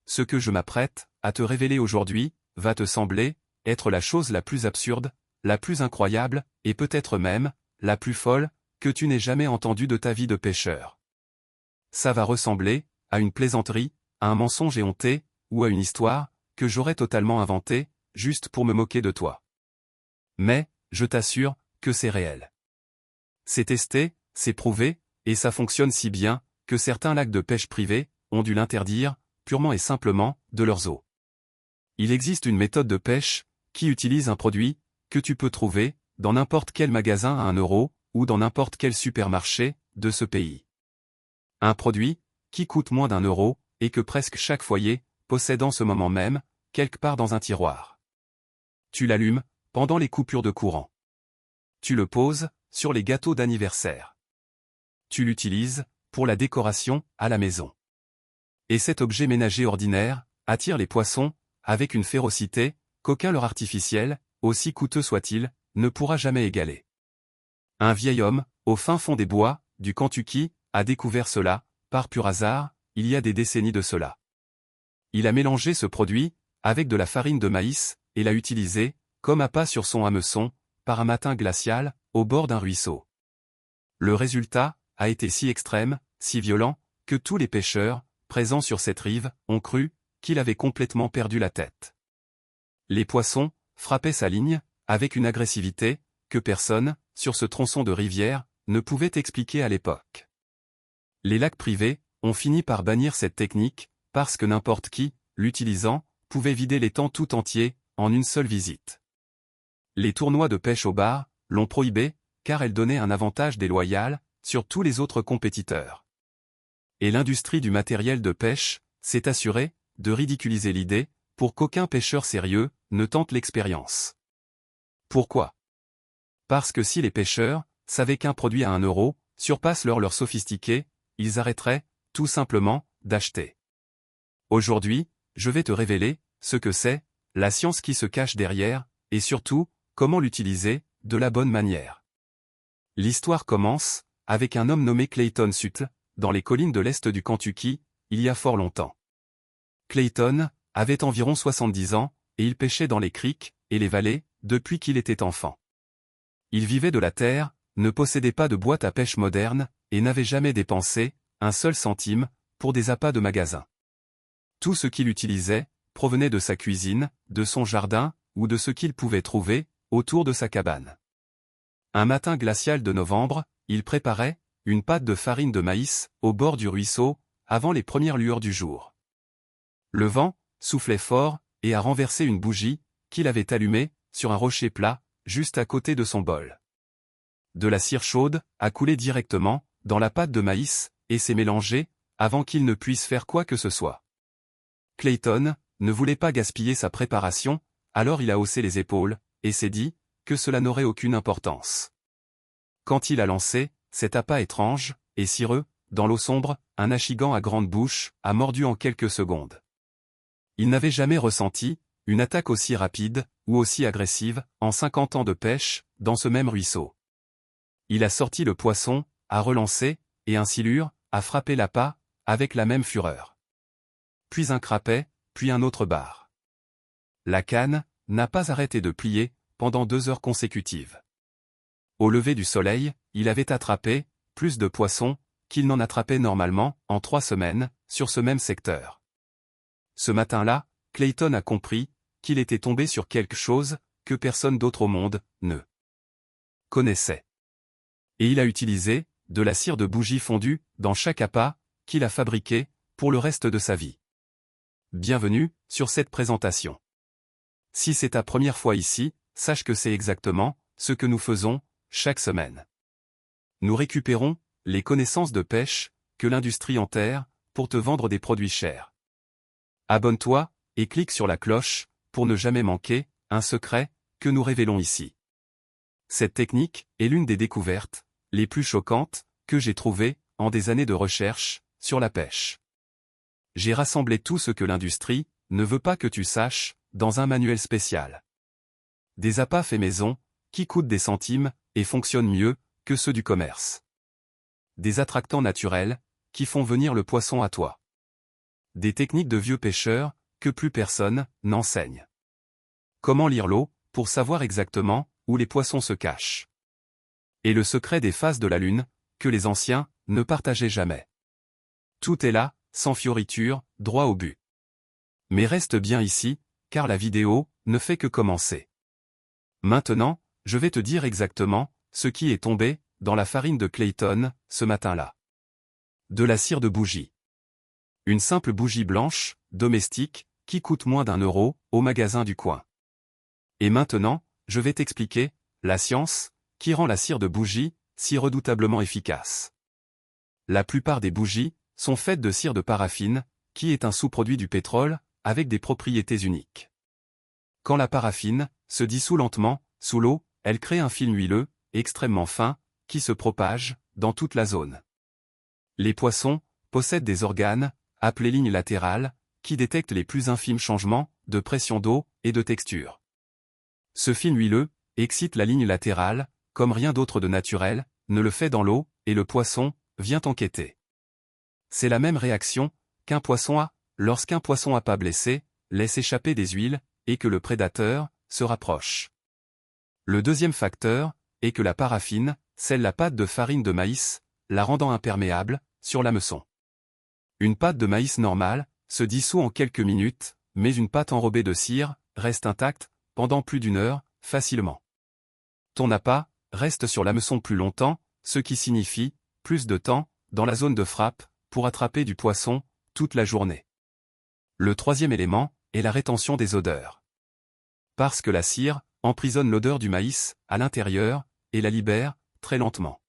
ce que je m'apprête à te révéler aujourd'hui va te sembler être la chose la plus absurde, la plus incroyable, et peut-être même la plus folle que tu n'aies jamais entendue de ta vie de pêcheur. Ça va ressembler à une plaisanterie, à un mensonge éhonté, ou à une histoire que j'aurais totalement inventée, juste pour me moquer de toi. Mais, je t'assure que c'est réel. C'est testé, c'est prouvé, et ça fonctionne si bien que certains lacs de pêche privés ont dû l'interdire, purement et simplement, de leurs eaux. Il existe une méthode de pêche qui utilise un produit que tu peux trouver dans n'importe quel magasin à 1 euro ou dans n'importe quel supermarché de ce pays. Un produit qui coûte moins d'1 euro et que presque chaque foyer possède en ce moment même, quelque part dans un tiroir. Tu l'allumes pendant les coupures de courant. Tu le poses sur les gâteaux d'anniversaire. Tu l'utilises pour la décoration à la maison. Et cet objet ménager ordinaire attire les poissons avec une férocité qu'aucun leurre artificiel, aussi coûteux soit-il, ne pourra jamais égaler. Un vieil homme, au fin fond des bois, du Kentucky, a découvert cela, par pur hasard, il y a des décennies de cela. Il a mélangé ce produit avec de la farine de maïs et l'a utilisé comme appât sur son hameçon, par un matin glacial, au bord d'un ruisseau. Le résultat a été si extrême, si violent, que tous les pêcheurs, présents sur cette rive, ont cru qu'il avait complètement perdu la tête. Les poissons frappaient sa ligne, avec une agressivité que personne, sur ce tronçon de rivière, ne pouvait expliquer à l'époque. Les lacs privés ont fini par bannir cette technique, parce que n'importe qui, l'utilisant, pouvait vider l'étang tout entier, en une seule visite. Les tournois de pêche au bar l'ont prohibée, car elle donnait un avantage déloyal sur tous les autres compétiteurs. Et l'industrie du matériel de pêche s'est assurée de ridiculiser l'idée, pour qu'aucun pêcheur sérieux ne tente l'expérience. Pourquoi? Parce que si les pêcheurs savaient qu'un produit à 1 euro surpasse leur sophistiqué, ils arrêteraient, tout simplement, d'acheter. Aujourd'hui, je vais te révéler ce que c'est, la science qui se cache derrière, et surtout, comment l'utiliser de la bonne manière. L'histoire commence avec un homme nommé Clayton Suttle, dans les collines de l'Est du Kentucky, il y a fort longtemps. Clayton avait environ 70 ans, et il pêchait dans les criques et les vallées depuis qu'il était enfant. Il vivait de la terre, ne possédait pas de boîte à pêche moderne, et n'avait jamais dépensé un seul centime pour des appâts de magasin. Tout ce qu'il utilisait provenait de sa cuisine, de son jardin, ou de ce qu'il pouvait trouver autour de sa cabane. Un matin glacial de novembre, il préparait une pâte de farine de maïs au bord du ruisseau, avant les premières lueurs du jour. Le vent soufflait fort et a renversé une bougie qu'il avait allumée sur un rocher plat, juste à côté de son bol. De la cire chaude a coulé directement dans la pâte de maïs et s'est mélangée avant qu'il ne puisse faire quoi que ce soit. Clayton ne voulait pas gaspiller sa préparation, alors il a haussé les épaules et s'est dit que cela n'aurait aucune importance. Quand il a lancé cet appât étrange et cireux, dans l'eau sombre, un achigan à grande bouche a mordu en quelques secondes. Il n'avait jamais ressenti une attaque aussi rapide ou aussi agressive en 50 ans de pêche dans ce même ruisseau. Il a sorti le poisson, a relancé, et un silure a frappé l'appât avec la même fureur. Puis un crapet, puis un autre bar. La canne n'a pas arrêté de plier pendant 2 heures consécutives. Au lever du soleil, il avait attrapé plus de poissons qu'il n'en attrapait normalement en 3 semaines sur ce même secteur. Ce matin-là, Clayton a compris qu'il était tombé sur quelque chose que personne d'autre au monde ne connaissait. Et il a utilisé de la cire de bougie fondue dans chaque appât qu'il a fabriqué pour le reste de sa vie. Bienvenue sur cette présentation. Si c'est ta première fois ici, sache que c'est exactement ce que nous faisons chaque semaine. Nous récupérons les connaissances de pêche que l'industrie enterre pour te vendre des produits chers. Abonne-toi et clique sur la cloche pour ne jamais manquer un secret que nous révélons ici. Cette technique est l'une des découvertes les plus choquantes que j'ai trouvées en des années de recherche sur la pêche. J'ai rassemblé tout ce que l'industrie ne veut pas que tu saches dans un manuel spécial. Des appâts faits maison qui coûtent des centimes et fonctionnent mieux que ceux du commerce. Des attractants naturels qui font venir le poisson à toi. des techniques de vieux pêcheurs, que plus personne n'enseigne. Comment lire l'eau, pour savoir exactement où les poissons se cachent. Et le secret des phases de la Lune, que les anciens ne partageaient jamais. Tout est là, sans fioriture, droit au but. Mais reste bien ici, car la vidéo ne fait que commencer. Maintenant, je vais te dire exactement ce qui est tombé dans la farine de Clayton ce matin-là. De la cire de bougie. Une simple bougie blanche, domestique, qui coûte moins d'1 € au magasin du coin. Et maintenant, je vais t'expliquer la science qui rend la cire de bougie si redoutablement efficace. La plupart des bougies sont faites de cire de paraffine, qui est un sous-produit du pétrole, avec des propriétés uniques. Quand la paraffine se dissout lentement sous l'eau, elle crée un film huileux, extrêmement fin, qui se propage dans toute la zone. Les poissons possèdent des organes, appelés lignes latérales, qui détectent les plus infimes changements de pression d'eau et de texture. Ce film huileux excite la ligne latérale, comme rien d'autre de naturel ne le fait dans l'eau, et le poisson vient enquêter. C'est la même réaction qu'un poisson a lorsqu'un poisson à pas blessé laisse échapper des huiles et que le prédateur se rapproche. Le deuxième facteur est que la paraffine scelle la pâte de farine de maïs, la rendant imperméable sur l'hameçon. Une pâte de maïs normale se dissout en quelques minutes, mais une pâte enrobée de cire reste intacte pendant plus d'1 heure, facilement. Ton appât reste sur l'hameçon plus longtemps, ce qui signifie plus de temps dans la zone de frappe pour attraper du poisson toute la journée. Le troisième élément est la rétention des odeurs. Parce que la cire emprisonne l'odeur du maïs à l'intérieur et la libère très lentement.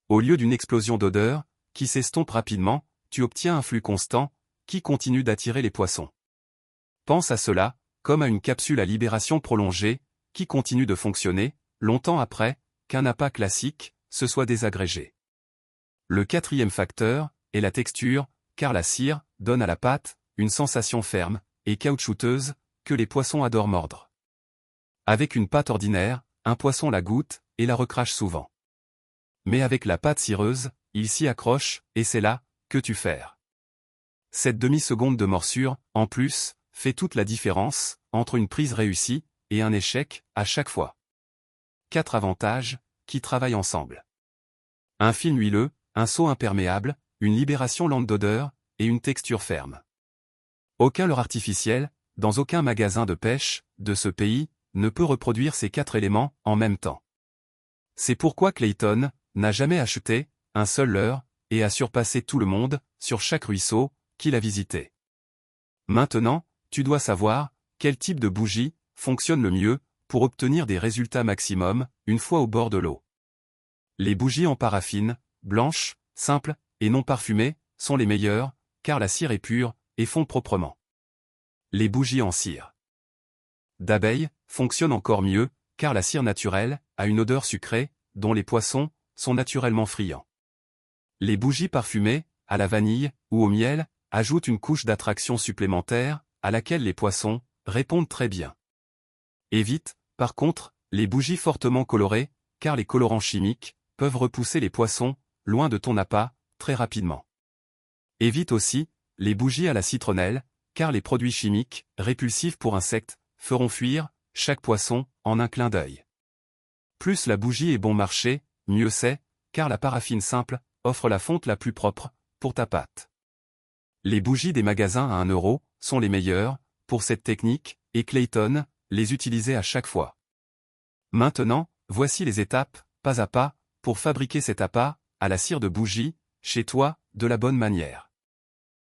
Au lieu d'une explosion d'odeur qui s'estompe rapidement, tu obtiens un flux constant qui continue d'attirer les poissons. Pense à cela comme à une capsule à libération prolongée qui continue de fonctionner longtemps après qu'un appât classique se soit désagrégé. Le quatrième facteur est la texture, car la cire donne à la pâte une sensation ferme et caoutchouteuse que les poissons adorent mordre. Avec une pâte ordinaire, un poisson la goûte et la recrache souvent. Mais avec la pâte cireuse, il s'y accroche et c'est là que tu ferres. Cette demi-seconde de morsure, en plus, fait toute la différence entre une prise réussie et un échec à chaque fois. 4 avantages qui travaillent ensemble. Un film huileux, un seau imperméable, une libération lente d'odeur et une texture ferme. Aucun leurre artificiel, dans aucun magasin de pêche de ce pays, ne peut reproduire ces 4 éléments en même temps. C'est pourquoi Clayton n'a jamais acheté un seul leurre et a surpassé tout le monde sur chaque ruisseau qu'il a visité. Maintenant, tu dois savoir quel type de bougie fonctionne le mieux pour obtenir des résultats maximum une fois au bord de l'eau. Les bougies en paraffine, blanches, simples et non parfumées, sont les meilleures, car la cire est pure et fond proprement. Les bougies en cire d'abeille fonctionnent encore mieux, car la cire naturelle a une odeur sucrée, dont les poissons sont naturellement friands. Les bougies parfumées, à la vanille ou au miel, ajoutent une couche d'attraction supplémentaire, à laquelle les poissons répondent très bien. Évite, par contre, les bougies fortement colorées, car les colorants chimiques peuvent repousser les poissons loin de ton appât très rapidement. Évite aussi les bougies à la citronnelle, car les produits chimiques, répulsifs pour insectes, feront fuir chaque poisson en un clin d'œil. Plus la bougie est bon marché, mieux c'est, car la paraffine simple offre la fonte la plus propre pour ta pâte. Les bougies des magasins à 1 € sont les meilleures pour cette technique, et Clayton les utilisait à chaque fois. Maintenant, voici les étapes, pas à pas, pour fabriquer cet appât à la cire de bougie, chez toi, de la bonne manière.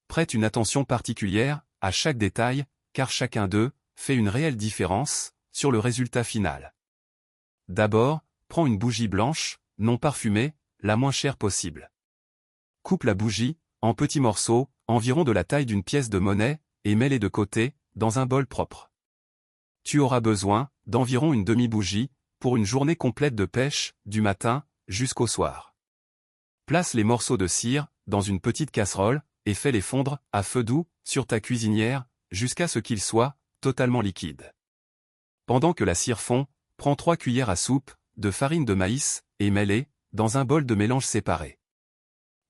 Prête une attention particulière à chaque détail, car chacun d'eux fait une réelle différence sur le résultat final. D'abord, prends une bougie blanche, non parfumée, la moins chère possible. Coupe la bougie en petits morceaux, environ de la taille d'une pièce de monnaie, et mets-les de côté, dans un bol propre. Tu auras besoin d'environ une demi-bougie pour une journée complète de pêche, du matin jusqu'au soir. Place les morceaux de cire dans une petite casserole et fais-les fondre à feu doux sur ta cuisinière jusqu'à ce qu'ils soient totalement liquides. Pendant que la cire fond, prends 3 cuillères à soupe de farine de maïs et mets-les dans un bol de mélange séparé.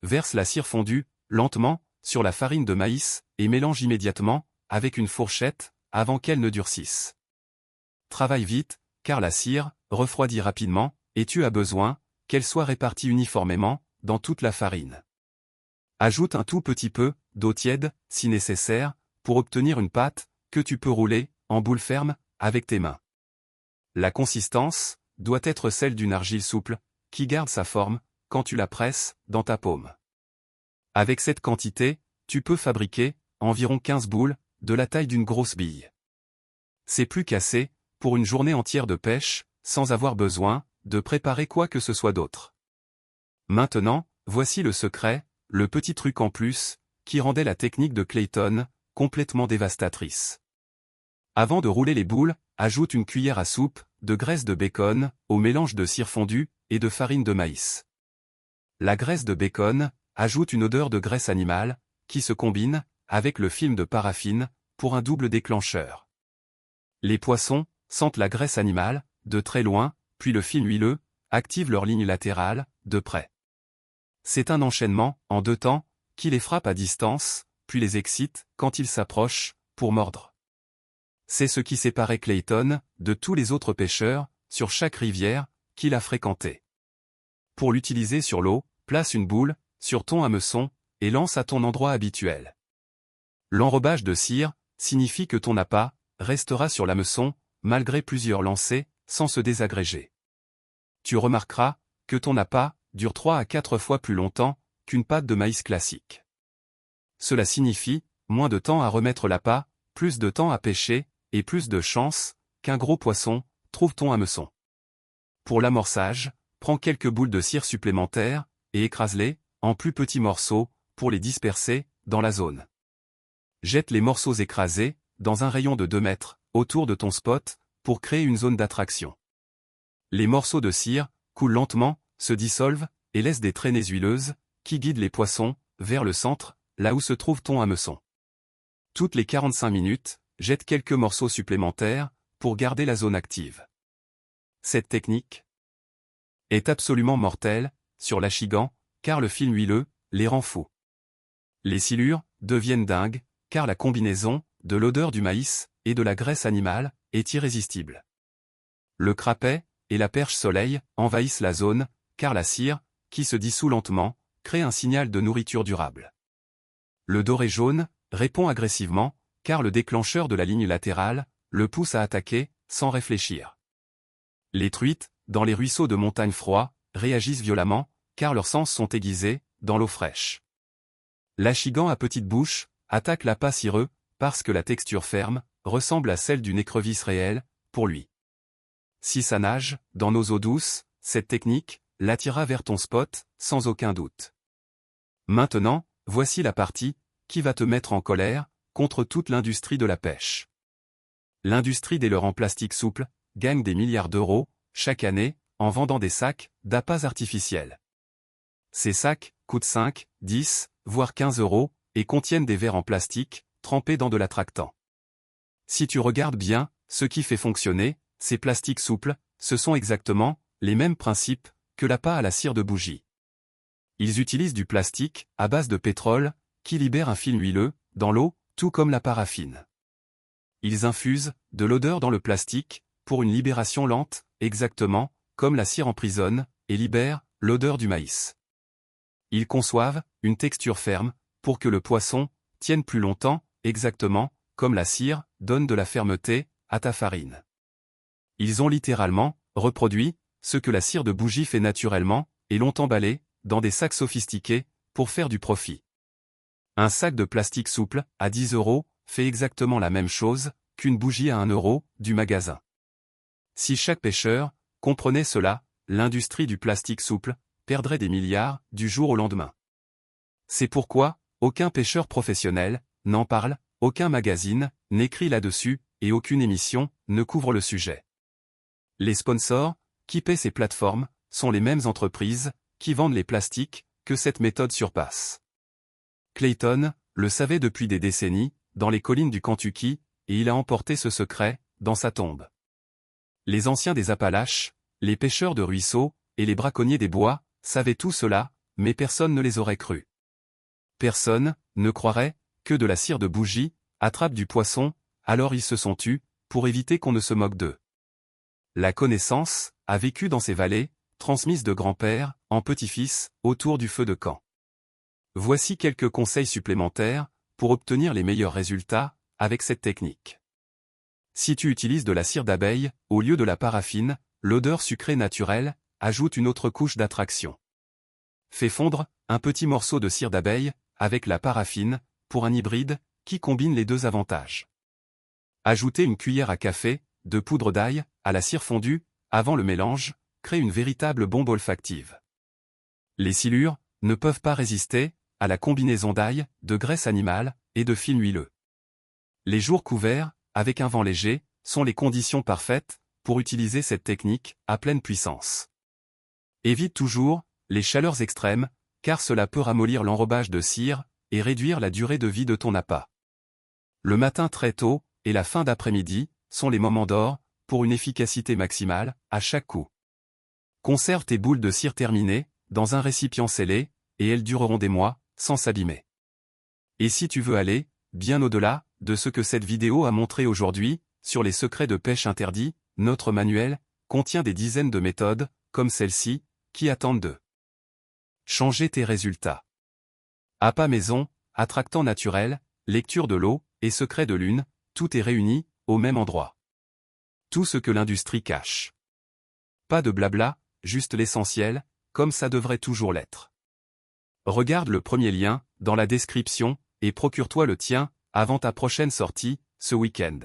Verse la cire fondue lentement sur la farine de maïs et mélange immédiatement, avec une fourchette, avant qu'elle ne durcisse. Travaille vite, car la cire refroidit rapidement, et tu as besoin qu'elle soit répartie uniformément dans toute la farine. Ajoute un tout petit peu d'eau tiède, si nécessaire, pour obtenir une pâte que tu peux rouler en boule ferme avec tes mains. La consistance doit être celle d'une argile souple, qui garde sa forme quand tu la presses dans ta paume. Avec cette quantité, tu peux fabriquer environ 15 boules, de la taille d'une grosse bille. C'est plus qu'assez pour une journée entière de pêche, sans avoir besoin de préparer quoi que ce soit d'autre. Maintenant, voici le secret, le petit truc en plus, qui rendait la technique de Clayton complètement dévastatrice. Avant de rouler les boules, ajoute une cuillère à soupe de graisse de bacon au mélange de cire fondue et de farine de maïs. La graisse de bacon ajoute une odeur de graisse animale, qui se combine avec le film de paraffine pour un double déclencheur. Les poissons sentent la graisse animale de très loin, puis le film huileux active leur ligne latérale de près. C'est un enchaînement en 2 temps qui les frappe à distance, puis les excite quand ils s'approchent pour mordre. C'est ce qui séparait Clayton de tous les autres pêcheurs sur chaque rivière qu'il a fréquentée. Pour l'utiliser sur l'eau, place une boule sur ton hameçon et lance à ton endroit habituel. L'enrobage de cire signifie que ton appât restera sur l'hameçon malgré plusieurs lancers sans se désagréger. Tu remarqueras que ton appât dure 3 à 4 fois plus longtemps qu'une pâte de maïs classique. Cela signifie moins de temps à remettre l'appât, plus de temps à pêcher, et plus de chances qu'un gros poisson trouve ton hameçon. Pour l'amorçage, prends quelques boules de cire supplémentaires et écrase-les en plus petits morceaux pour les disperser dans la zone. Jette les morceaux écrasés dans un rayon de 2 mètres autour de ton spot pour créer une zone d'attraction. Les morceaux de cire coulent lentement, se dissolvent et laissent des traînées huileuses qui guident les poissons vers le centre, là où se trouve ton hameçon. Toutes les 45 minutes, jette quelques morceaux supplémentaires pour garder la zone active. Cette technique est absolument mortelle sur l'achigan, car le film huileux les rend fous. Les silures deviennent dingues, car la combinaison de l'odeur du maïs et de la graisse animale est irrésistible. Le crapet et la perche soleil envahissent la zone, car la cire, qui se dissout lentement, crée un signal de nourriture durable. Le doré jaune répond agressivement, car le déclencheur de la ligne latérale le pousse à attaquer sans réfléchir. Les truites, dans les ruisseaux de montagne froids, réagissent violemment, car leurs sens sont aiguisés dans l'eau fraîche. L'achigan à petite bouche attaque l'appât cireux, parce que la texture ferme ressemble à celle d'une écrevisse réelle, pour lui. Si ça nage dans nos eaux douces, cette technique l'attira vers ton spot, sans aucun doute. Maintenant, voici la partie qui va te mettre en colère contre toute l'industrie de la pêche. L'industrie des leurres en plastique souple gagne des milliards d'euros chaque année en vendant des sacs d'appâts artificiels. Ces sacs coûtent 5, 10, voire 15 euros et contiennent des verres en plastique trempés dans de l'attractant. Si tu regardes bien, ce qui fait fonctionner ces plastiques souples, ce sont exactement les mêmes principes que l'appât à la cire de bougie. Ils utilisent du plastique à base de pétrole qui libère un film huileux dans l'eau, tout comme la paraffine. Ils infusent de l'odeur dans le plastique pour une libération lente, exactement comme la cire emprisonne et libère l'odeur du maïs. Ils conçoivent une texture ferme pour que le poisson tienne plus longtemps, exactement comme la cire donne de la fermeté à ta farine. Ils ont littéralement reproduit ce que la cire de bougie fait naturellement et l'ont emballé dans des sacs sophistiqués pour faire du profit. Un sac de plastique souple à 10 euros fait exactement la même chose qu'une bougie à 1 euro du magasin. Si chaque pêcheur comprenait cela, l'industrie du plastique souple perdrait des milliards du jour au lendemain. C'est pourquoi aucun pêcheur professionnel n'en parle, aucun magazine n'écrit là-dessus et aucune émission ne couvre le sujet. Les sponsors qui paient ces plateformes sont les mêmes entreprises qui vendent les plastiques que cette méthode surpasse. Clayton le savait depuis des décennies, dans les collines du Kentucky, et il a emporté ce secret dans sa tombe. Les anciens des Appalaches, les pêcheurs de ruisseaux et les braconniers des bois savaient tout cela, mais personne ne les aurait crus. Personne ne croirait que de la cire de bougie attrape du poisson, alors ils se sont tus, pour éviter qu'on ne se moque d'eux. La connaissance a vécu dans ces vallées, transmise de grand-père en petit-fils, autour du feu de camp. Voici quelques conseils supplémentaires pour obtenir les meilleurs résultats avec cette technique. Si tu utilises de la cire d'abeille au lieu de la paraffine, l'odeur sucrée naturelle ajoute une autre couche d'attraction. Fais fondre un petit morceau de cire d'abeille avec la paraffine pour un hybride qui combine les deux avantages. Ajouter une cuillère à café de poudre d'ail à la cire fondue avant le mélange crée une véritable bombe olfactive. Les silures ne peuvent pas résister à la combinaison d'ail, de graisse animale et de film huileux. Les jours couverts, avec un vent léger, sont les conditions parfaites pour utiliser cette technique à pleine puissance. Évite toujours les chaleurs extrêmes, car cela peut ramollir l'enrobage de cire et réduire la durée de vie de ton appât. Le matin très tôt et la fin d'après-midi sont les moments d'or pour une efficacité maximale à chaque coup. Conserve tes boules de cire terminées dans un récipient scellé et elles dureront des mois sans s'abîmer. Et si tu veux aller bien au-delà de ce que cette vidéo a montré aujourd'hui sur les secrets de pêche interdits, notre manuel contient des dizaines de méthodes comme celle-ci qui attendent de changer tes résultats. Appât maison, attractant naturel, lecture de l'eau et secret de lune, tout est réuni au même endroit. Tout ce que l'industrie cache. Pas de blabla, juste l'essentiel, comme ça devrait toujours l'être. Regarde le premier lien dans la description et procure-toi le tien avant ta prochaine sortie, ce week-end.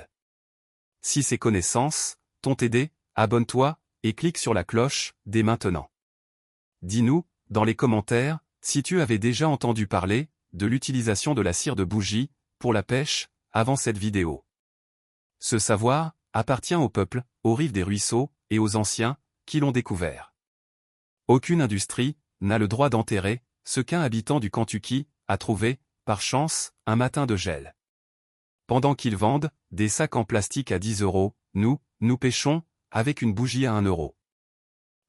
Si ces connaissances t'ont aidé, abonne-toi et clique sur la cloche dès maintenant. Dis-nous, dans les commentaires, si tu avais déjà entendu parler de l'utilisation de la cire de bougie pour la pêche avant cette vidéo. Ce savoir appartient au peuple, aux rives des ruisseaux et aux anciens qui l'ont découvert. Aucune industrie n'a le droit d'enterrer ce qu'un habitant du Kentucky a trouvé, par chance, un matin de gel. Pendant qu'ils vendent des sacs en plastique à 10 €, nous pêchons avec une bougie à 1 €.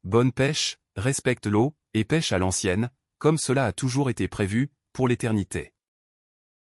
Bonne pêche, respecte l'eau et pêche à l'ancienne, comme cela a toujours été prévu pour l'éternité.